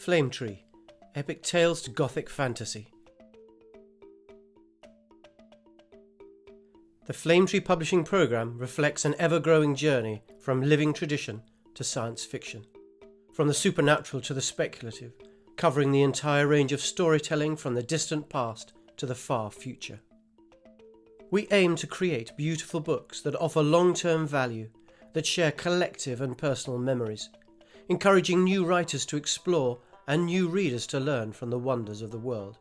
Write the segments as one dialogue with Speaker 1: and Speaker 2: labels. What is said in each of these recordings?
Speaker 1: Flame Tree, Epic Tales to Gothic Fantasy. The Flame Tree publishing programme reflects an ever-growing journey from living tradition to science fiction, from the supernatural to the speculative, covering the entire range of storytelling from the distant past to the far future. We aim to create beautiful books that offer long-term value, that share collective and personal memories, encouraging new writers to explore and new readers to learn from the wonders of the world.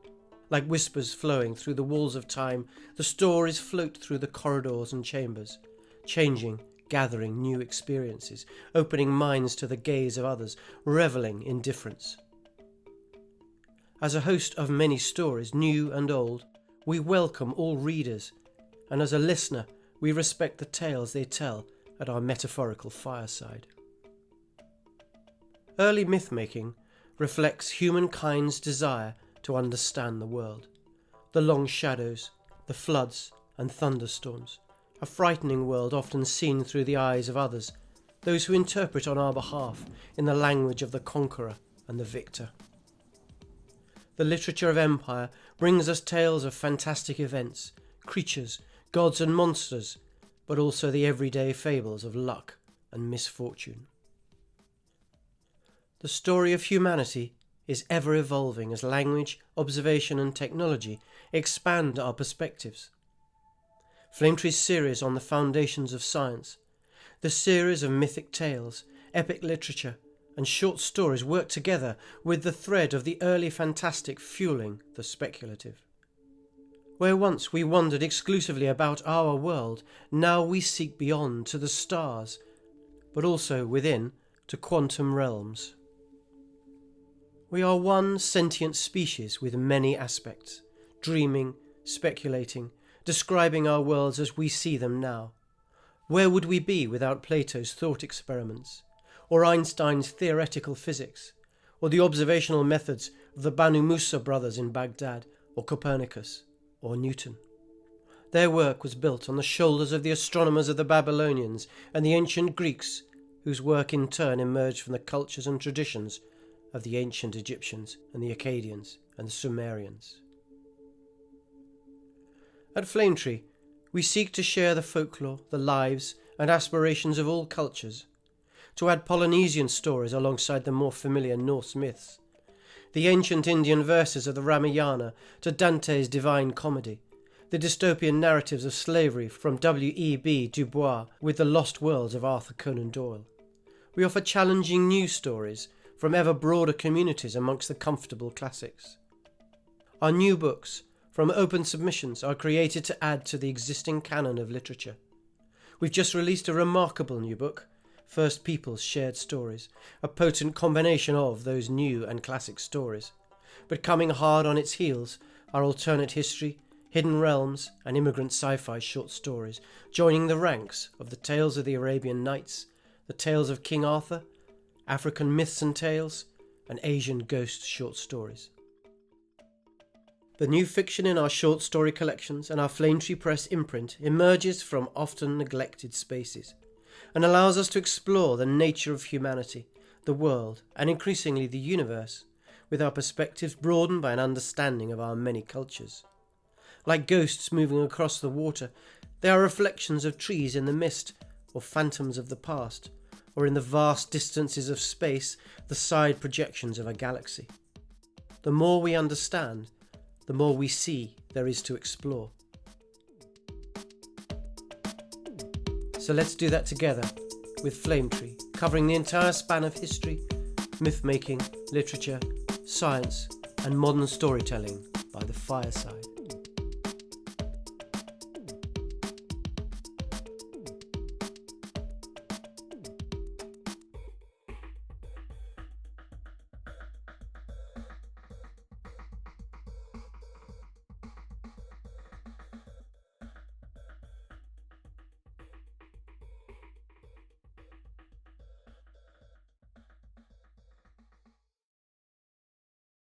Speaker 1: Like whispers flowing through the walls of time, the stories float through the corridors and chambers, changing, gathering new experiences, opening minds to the gaze of others, revelling in difference. As a host of many stories, new and old, we welcome all readers, and as a listener, we respect the tales they tell at our metaphorical fireside. Early myth-making reflects humankind's desire to understand the world. The long shadows, the floods and thunderstorms, a frightening world often seen through the eyes of others, those who interpret on our behalf in the language of the conqueror and the victor. The literature of empire brings us tales of fantastic events, creatures, gods and monsters, but also the everyday fables of luck and misfortune. The story of humanity is ever evolving as language, observation and technology expand our perspectives. Flame Tree's series on the foundations of science, the series of mythic tales, epic literature and short stories work together with the thread of the early fantastic fueling the speculative. Where once we wondered exclusively about our world, now we seek beyond to the stars, but also within to quantum realms. We are one sentient species with many aspects, dreaming, speculating, describing our worlds as we see them now. Where would we be without Plato's thought experiments, or Einstein's theoretical physics, or the observational methods of the Banu Musa brothers in Baghdad, or Copernicus, or Newton? Their work was built on the shoulders of the astronomers of the Babylonians and the ancient Greeks, whose work in turn emerged from the cultures and traditions of the ancient Egyptians and the Akkadians and the Sumerians. At Flame Tree, we seek to share the folklore, the lives and aspirations of all cultures, to add Polynesian stories alongside the more familiar Norse myths, the ancient Indian verses of the Ramayana to Dante's Divine Comedy, the dystopian narratives of slavery from W.E.B. Du Bois with the lost worlds of Arthur Conan Doyle. We offer challenging new stories from ever broader communities amongst the comfortable classics. Our new books, from open submissions, are created to add to the existing canon of literature. We've just released a remarkable new book, First Peoples Shared Stories, a potent combination of those new and classic stories. But coming hard on its heels are alternate history, hidden realms and immigrant sci-fi short stories, joining the ranks of the tales of the Arabian Nights, the tales of King Arthur, African myths and tales, and Asian ghost short stories. The new fiction in our short story collections and our Flame Tree Press imprint emerges from often neglected spaces and allows us to explore the nature of humanity, the world, and increasingly the universe, with our perspectives broadened by an understanding of our many cultures. Like ghosts moving across the water, they are reflections of trees in the mist, or phantoms of the past, or in the vast distances of space, the side projections of a galaxy. The more we understand, the more we see there is to explore. So let's do that together with Flame Tree, covering the entire span of history, myth-making, literature, science, and modern storytelling by the fireside.